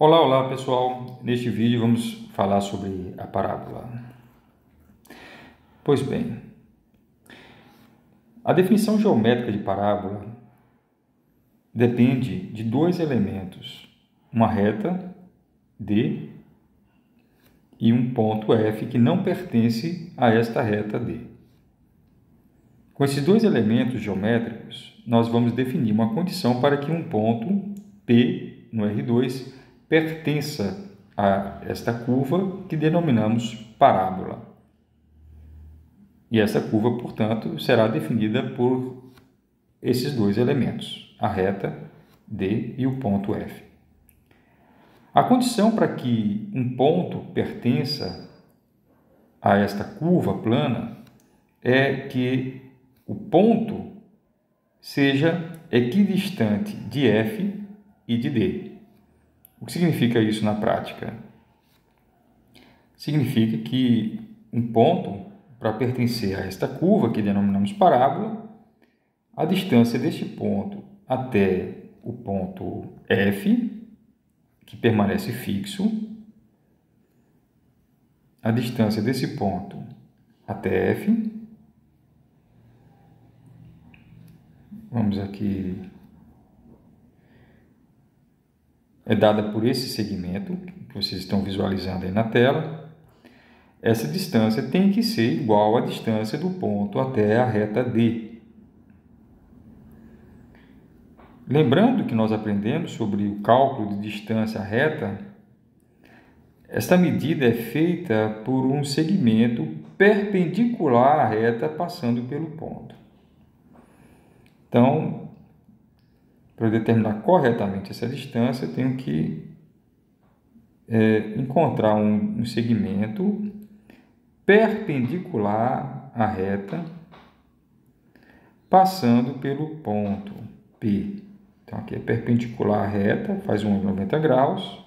Olá, olá pessoal! Neste vídeo vamos falar sobre a parábola. Pois bem, a definição geométrica de parábola depende de dois elementos, uma reta D e um ponto F que não pertence a esta reta D. Com esses dois elementos geométricos, nós vamos definir uma condição para que um ponto P no R2 pertença a esta curva que denominamos parábola. E essa curva, portanto, será definida por esses dois elementos, a reta D e o ponto F. A condição para que um ponto pertença a esta curva plana é que o ponto seja equidistante de F e de D. O que significa isso na prática? Significa que um ponto, para pertencer a esta curva que denominamos parábola, a distância deste ponto até o ponto F, que permanece fixo, a distância desse ponto até F, vamos aqui, é dada por esse segmento que vocês estão visualizando aí na tela. Essa distância tem que ser igual à distância do ponto até a reta D. Lembrando que nós aprendemos sobre o cálculo de distância reta, esta medida é feita por um segmento perpendicular à reta passando pelo ponto. Então, para determinar corretamente essa distância, eu tenho que encontrar um segmento perpendicular à reta, passando pelo ponto P. Então, aqui é perpendicular à reta, faz um ângulo de 90 graus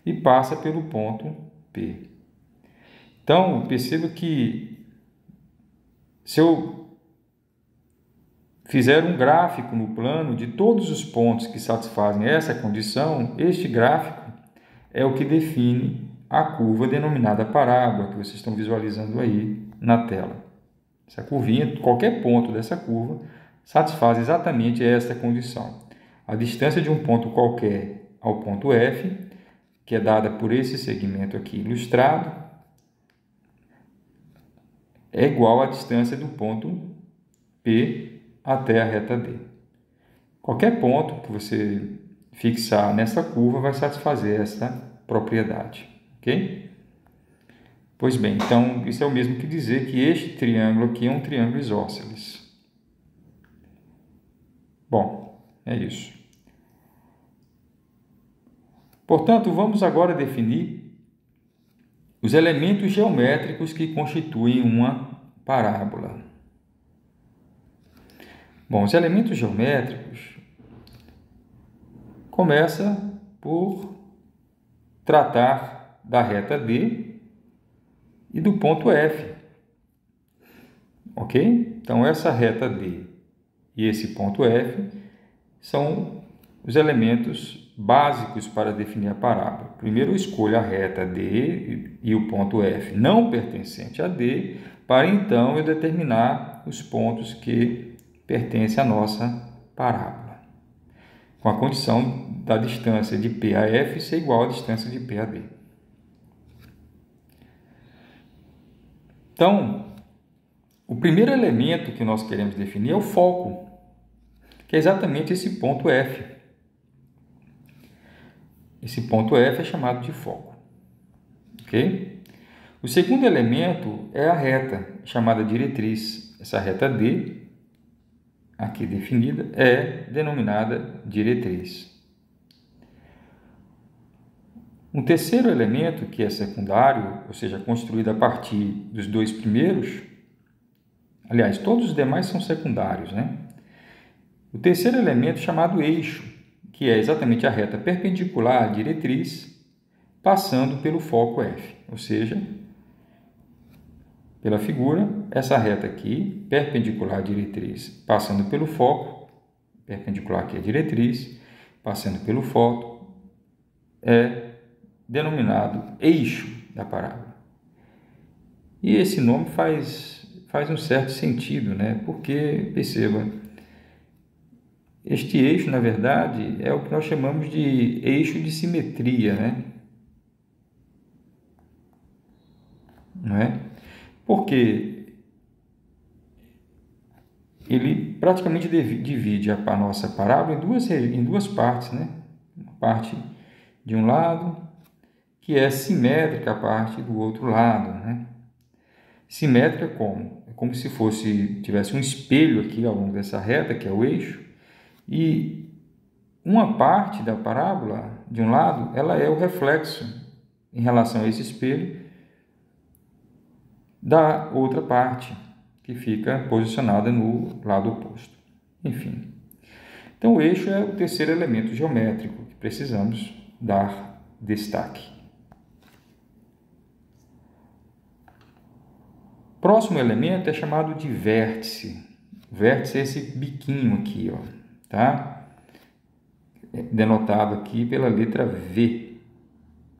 e passa pelo ponto P. Então, perceba que se eu fizer um gráfico no plano de todos os pontos que satisfazem essa condição, este gráfico é o que define a curva denominada parábola, que vocês estão visualizando aí na tela. Essa curvinha, qualquer ponto dessa curva, satisfaz exatamente esta condição. A distância de um ponto qualquer ao ponto F, que é dada por esse segmento aqui ilustrado, é igual à distância do ponto P até a reta D. Qualquer ponto que você fixar nessa curva vai satisfazer essa propriedade. Ok? Pois bem, então isso é o mesmo que dizer que este triângulo aqui é um triângulo isósceles. Bom, é isso. Portanto, vamos agora definir os elementos geométricos que constituem uma parábola. Bom, os elementos geométricos começam por tratar da reta D e do ponto F. Ok? Então, essa reta D e esse ponto F são os elementos básicos para definir a parábola. Primeiro, eu escolho a reta D e o ponto F não pertencente a D, para então eu determinar os pontos que pertencem à nossa parábola, com a condição da distância de P a F ser igual à distância de P a D. Então, o primeiro elemento que nós queremos definir é o foco, que é exatamente esse ponto F. Esse ponto F é chamado de foco. Ok? O segundo elemento é a reta, chamada diretriz. Essa reta D, aqui definida, é denominada diretriz. Um terceiro elemento, que é secundário, ou seja, construído a partir dos dois primeiros, aliás, todos os demais são secundários, né? O terceiro elemento chamado eixo, que é exatamente a reta perpendicular à diretriz, passando pelo foco F, ou seja, pela figura, essa reta aqui, perpendicular à diretriz, passando pelo foco, perpendicular aqui à diretriz, passando pelo foco, é denominado eixo da parábola. E esse nome faz um certo sentido, né? Porque, perceba, este eixo, na verdade, é o que nós chamamos de eixo de simetria, né? Não é? Porque ele praticamente divide a nossa parábola em duas partes, né? Uma parte de um lado, que é simétrica a parte do outro lado, né? Simétrica como? É como se tivesse um espelho aqui ao longo dessa reta, que é o eixo, e uma parte da parábola, de um lado, ela é o reflexo em relação a esse espelho da outra parte, que fica posicionada no lado oposto. Enfim. Então, o eixo é o terceiro elemento geométrico que precisamos dar destaque. Próximo elemento é chamado de vértice. O vértice é esse biquinho aqui, ó, tá? Denotado aqui pela letra V,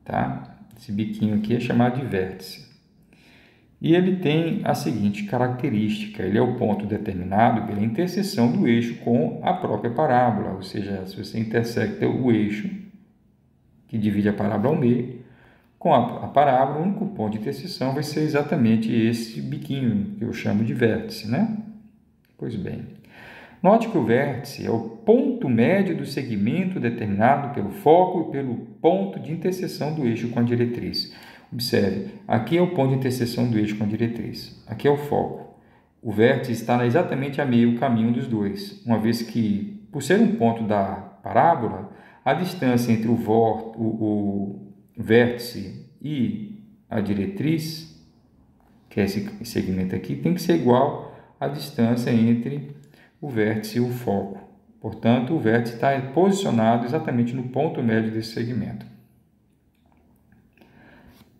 tá? Esse biquinho aqui é chamado de vértice. E ele tem a seguinte característica: ele é o ponto determinado pela interseção do eixo com a própria parábola, ou seja, se você intersecta o eixo que divide a parábola ao meio com a parábola, o único ponto de interseção vai ser exatamente esse biquinho que eu chamo de vértice, né? Pois bem, note que o vértice é o ponto médio do segmento determinado pelo foco e pelo ponto de interseção do eixo com a diretriz. Observe, aqui é o ponto de interseção do eixo com a diretriz, aqui é o foco. O vértice está exatamente a meio caminho dos dois, uma vez que, por ser um ponto da parábola, a distância entre o vértice e a diretriz, que é esse segmento aqui, tem que ser igual à distância entre o vértice e o foco. Portanto, o vértice está posicionado exatamente no ponto médio desse segmento.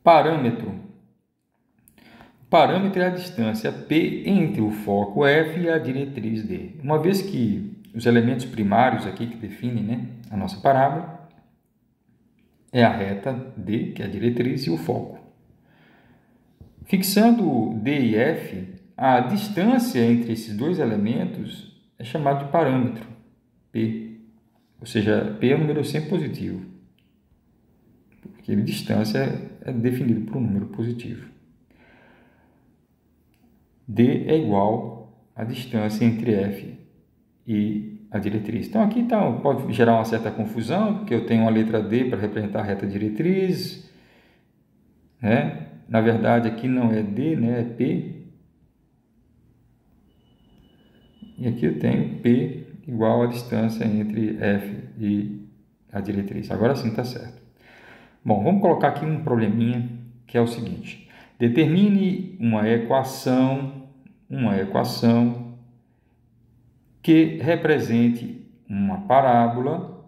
Parâmetro. O parâmetro é a distância P entre o foco F e a diretriz D. Uma vez que os elementos primários aqui que definem, né, a nossa parábola é a reta D, que é a diretriz, e o foco. Fixando D e F, a distância entre esses dois elementos é chamada de parâmetro, P. Ou seja, P é um número sempre positivo, porque a distância é definida por um número positivo. D é igual à distância entre F e a diretriz. Então, aqui pode gerar uma certa confusão, porque eu tenho uma letra D para representar a reta diretriz, né? Na verdade, aqui não é D, né? É P. E aqui eu tenho P igual à distância entre F e a diretriz. Agora sim está certo. Bom, vamos colocar aqui um probleminha, que é o seguinte. Determine uma equação que represente uma parábola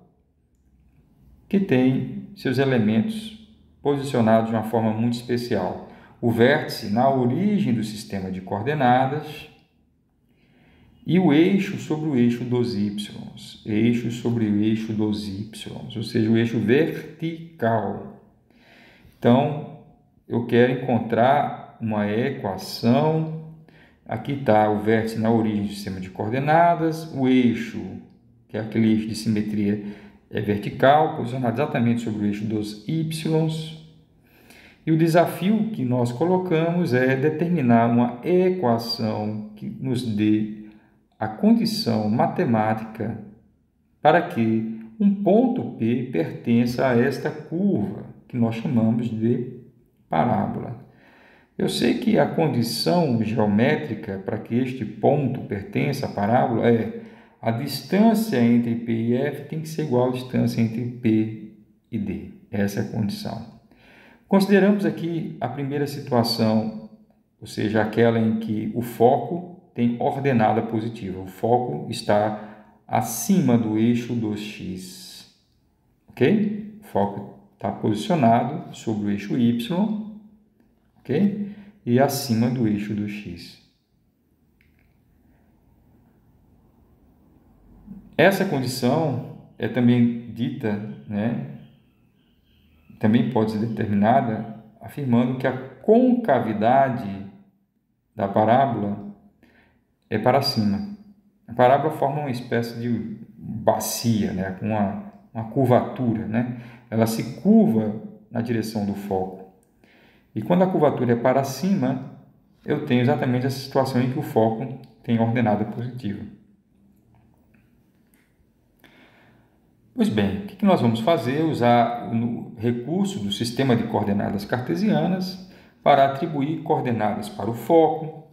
que tem seus elementos posicionados de uma forma muito especial. O vértice na origem do sistema de coordenadas e o eixo sobre o eixo dos y, eixo sobre o eixo dos y, ou seja, o eixo vertical. Então, eu quero encontrar uma equação. Aqui está o vértice na origem do sistema de coordenadas, o eixo, que é aquele eixo de simetria, é vertical, posicionado exatamente sobre o eixo dos y. E o desafio que nós colocamos é determinar uma equação que nos dê a condição matemática para que um ponto P pertença a esta curva, que nós chamamos de parábola. Eu sei que a condição geométrica para que este ponto pertença à parábola é a distância entre P e F tem que ser igual à distância entre P e D. Essa é a condição. Consideramos aqui a primeira situação, ou seja, aquela em que o foco tem ordenada positiva. O foco está acima do eixo dos x. Ok? O foco está posicionado sobre o eixo y, ok? E acima do eixo do x. Essa condição é também dita, né, também pode ser determinada afirmando que a concavidade da parábola é para cima. A parábola forma uma espécie de bacia, né, com uma curvatura, né? Ela se curva na direção do foco. E quando a curvatura é para cima, eu tenho exatamente essa situação em que o foco tem ordenada positiva. Pois bem, o que nós vamos fazer? Usar o recurso do sistema de coordenadas cartesianas para atribuir coordenadas para o foco,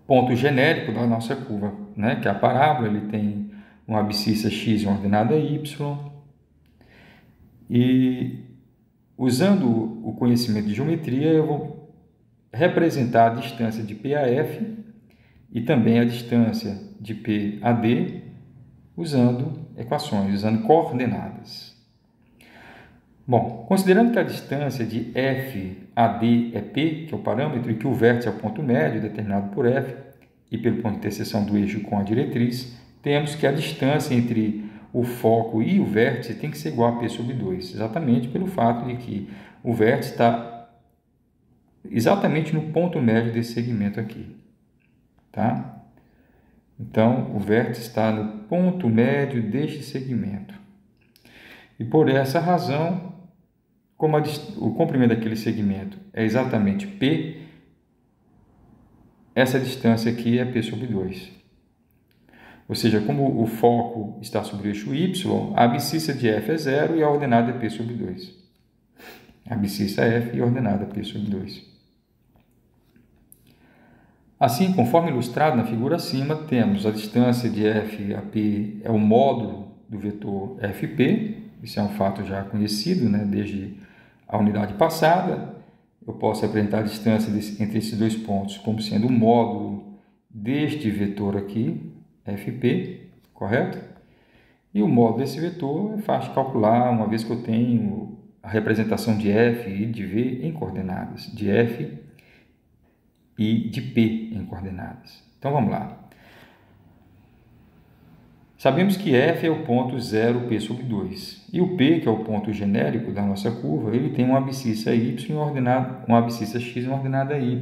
ponto genérico da nossa curva, né? Que é a parábola, ele tem uma abscissa x em ordenada y. E usando o conhecimento de geometria, eu vou representar a distância de P a F e também a distância de P a D usando equações, usando coordenadas. Bom, considerando que a distância de F a D é P, que é o parâmetro, e que o vértice é o ponto médio determinado por F e pelo ponto de interseção do eixo com a diretriz, temos que a distância entre o foco e o vértice tem que ser igual a P sobre 2, exatamente pelo fato de que o vértice está exatamente no ponto médio desse segmento aqui, tá? Então, o vértice está no ponto médio deste segmento. E por essa razão, como o comprimento daquele segmento é exatamente P, essa distância aqui é P sobre 2. Ou seja, como o foco está sobre o eixo Y, a abscissa de F é 0 e a ordenada é P sobre 2. A abscissa é F e a ordenada é P sobre 2. Assim, conforme ilustrado na figura acima, temos a distância de F a P é o módulo do vetor FP, isso é um fato já conhecido, né, desde a unidade passada. Eu posso representar a distância entre esses dois pontos como sendo o módulo deste vetor aqui, FP, correto? E o módulo desse vetor é fácil de calcular, uma vez que eu tenho a representação de F e de V em coordenadas, de F e de P em coordenadas. Então, vamos lá. Sabemos que F é o ponto 0, P sobre 2. E o P, que é o ponto genérico da nossa curva, ele tem uma abscissa y uma abscissa x em ordenada y.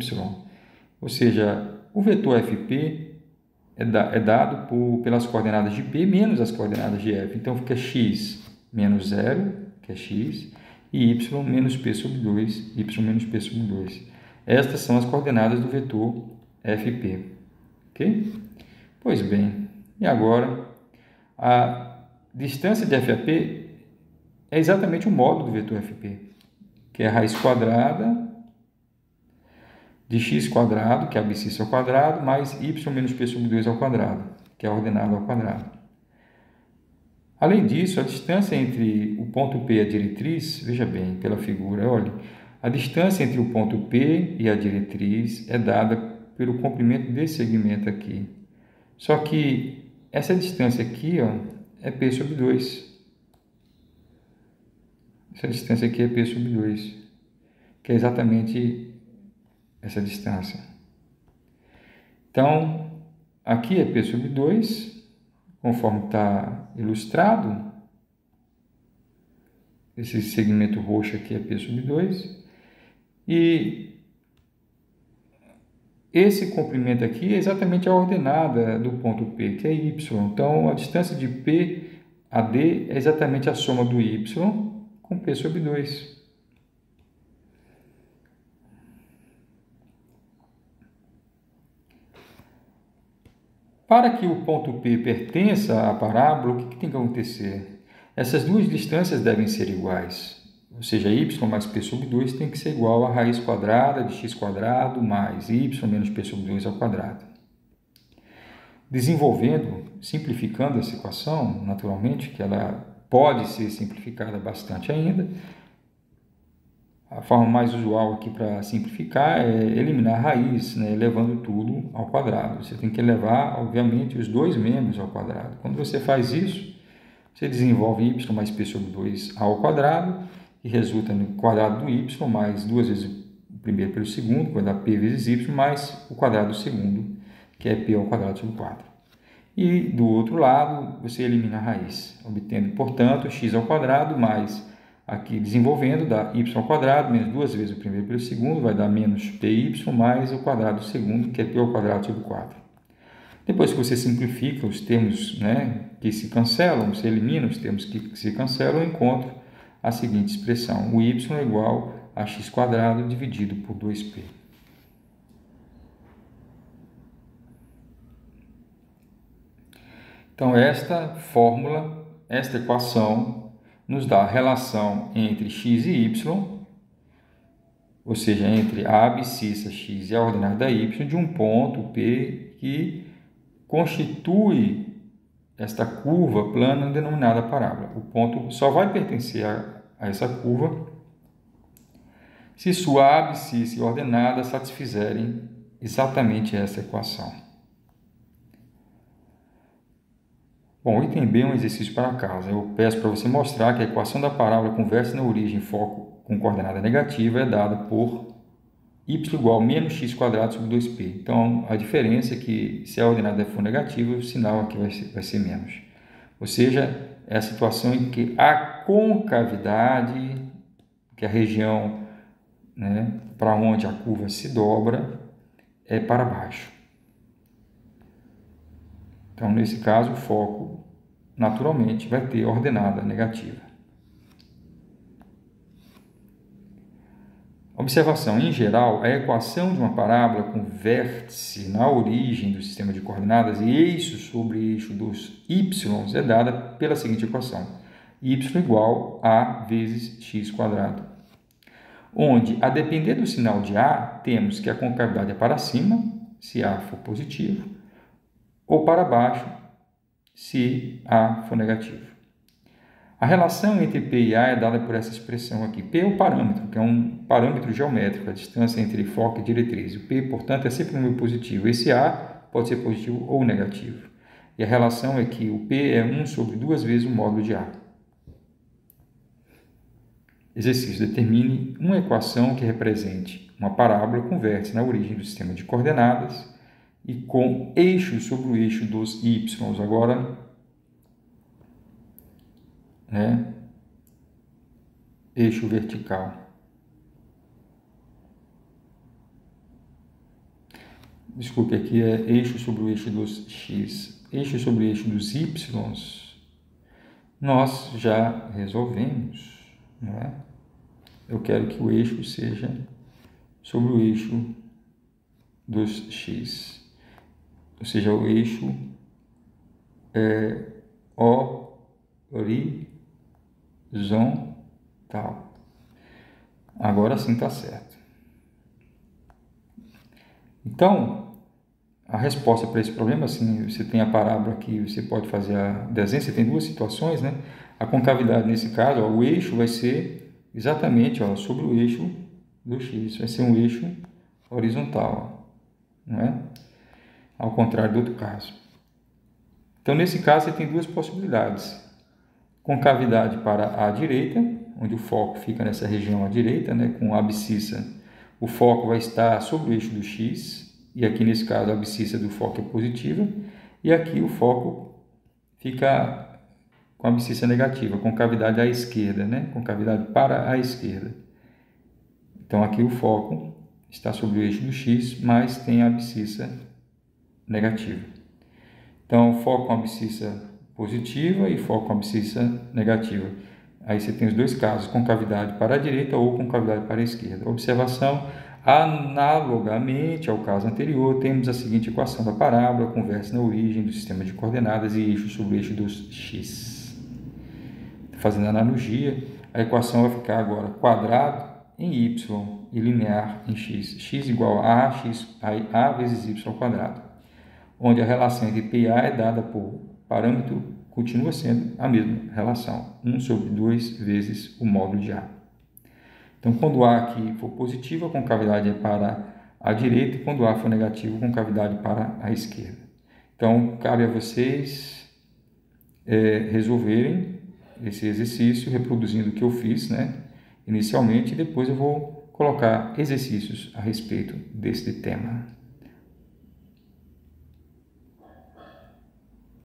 Ou seja, o vetor FP é dado pelas coordenadas de P menos as coordenadas de F. Então, fica x menos 0, que é x, e y menos P sobre 2, y menos P sobre 2. Estas são as coordenadas do vetor FP. Ok? Pois bem, e agora a distância de F a P é exatamente o módulo do vetor FP, que é a raiz quadrada de x quadrado, que é a abscissa ao quadrado, mais y menos P sobre 2 ao quadrado, que é a ordenada ao quadrado. Além disso, a distância entre o ponto P e a diretriz, veja bem, pela figura, olha, a distância entre o ponto P e a diretriz é dada pelo comprimento desse segmento aqui. Só que essa distância aqui, ó, é P sobre 2. Essa distância aqui é P sobre 2, que é exatamente essa distância. Então, aqui é P sobre 2, conforme está ilustrado. Esse segmento roxo aqui é P sobre 2. E esse comprimento aqui é exatamente a ordenada do ponto P, que é y. Então, a distância de P a D é exatamente a soma do y com P sobre 2. Para que o ponto P pertença à parábola, o que tem que acontecer? Essas duas distâncias devem ser iguais. Ou seja, y mais P sobre 2 tem que ser igual a raiz quadrada de x quadrado mais y menos P sobre 2 ao quadrado. Desenvolvendo, simplificando essa equação, naturalmente, que ela pode ser simplificada bastante ainda, a forma mais usual aqui para simplificar é eliminar a raiz, né, elevando tudo ao quadrado. Você tem que elevar, obviamente, os dois membros ao quadrado. Quando você faz isso, você desenvolve y mais P sobre 2 ao quadrado, que resulta no quadrado do y, mais 2 vezes o primeiro pelo segundo, que vai dar P vezes y, mais o quadrado do segundo, que é P ao quadrado sobre 4. E do outro lado, você elimina a raiz, obtendo, portanto, x ao quadrado mais Aqui desenvolvendo dá y ao quadrado menos 2 vezes o primeiro pelo segundo, vai dar menos py mais o quadrado do segundo, que é p ao quadrado sobre 4. Depois que você simplifica os termos, né, que se cancelam, você elimina os termos que se cancelam, eu encontro a seguinte expressão: o y é igual a x quadrado dividido por 2p. Então, esta fórmula, esta equação, nos dá a relação entre x e y, ou seja, entre a abscissa x e a ordenada y, de um ponto P que constitui esta curva plana denominada parábola. O ponto só vai pertencer a essa curva se sua abscissa e ordenada satisfizerem exatamente essa equação. Bom, item B é um exercício para casa. Eu peço para você mostrar que a equação da parábola com vértice na origem e foco com coordenada negativa é dada por y igual a menos x quadrado sobre 2p. Então, a diferença é que se a ordenada for negativa, o sinal aqui vai ser menos. Ou seja, é a situação em que a concavidade, que é a região, né, para onde a curva se dobra, é para baixo. Então, nesse caso, o foco, naturalmente, vai ter ordenada negativa. Observação: em geral, a equação de uma parábola com vértice na origem do sistema de coordenadas e eixo sobre eixo dos y é dada pela seguinte equação: y igual a vezes x quadrado, onde, a depender do sinal de A, temos que a concavidade é para cima, se A for positivo, ou para baixo, se A for negativo. A relação entre P e A é dada por essa expressão aqui. P é o parâmetro, que é um parâmetro geométrico, a distância entre foco e diretriz. O P, portanto, é sempre um número positivo. Esse A pode ser positivo ou negativo. E a relação é que o P é 1 sobre 2 vezes o módulo de A. Exercício: determine uma equação que represente uma parábola com vértice na origem do sistema de coordenadas e com eixo sobre o eixo dos y. Agora, eixo vertical. Desculpe, aqui é eixo sobre o eixo dos x. Eixo sobre o eixo dos y, nós já resolvemos, né? Eu quero que o eixo seja sobre o eixo dos x, ou seja, o eixo é horizontal. Agora sim está certo. Então, a resposta para esse problema, assim, você tem a parábola aqui, você pode fazer a desenho, você tem duas situações, né? A concavidade, nesse caso, o eixo vai ser exatamente sobre o eixo do x, vai ser um eixo horizontal, não é? Ao contrário do outro caso. Então, nesse caso, você tem duas possibilidades. Concavidade para a direita, onde o foco fica nessa região à direita, né, com a abscissa, o foco vai estar sobre o eixo do x, e aqui nesse caso a abscissa do foco é positiva, e aqui o foco fica com a abscissa negativa, concavidade à esquerda, né, concavidade para a esquerda. Então aqui o foco está sobre o eixo do x, mas tem a abscissa negativa. Então foco com abscissa positiva e foco com abscissa negativa. Aí você tem os dois casos, concavidade para a direita ou concavidade para a esquerda. Observação: analogamente ao caso anterior, temos a seguinte equação da parábola com vértice na origem do sistema de coordenadas e eixo sobre o eixo dos x. Fazendo analogia, a equação vai ficar agora quadrado em y e linear em x. X igual a a vezes y ao quadrado, onde a relação entre P e A é dada por parâmetro, continua sendo a mesma relação, 1 sobre 2 vezes o módulo de A. Então, quando A aqui for positivo, a concavidade é para a direita, e quando A for negativo, a concavidade para a esquerda. Então, cabe a vocês resolverem esse exercício, reproduzindo o que eu fiz, né, inicialmente, e depois eu vou colocar exercícios a respeito deste tema.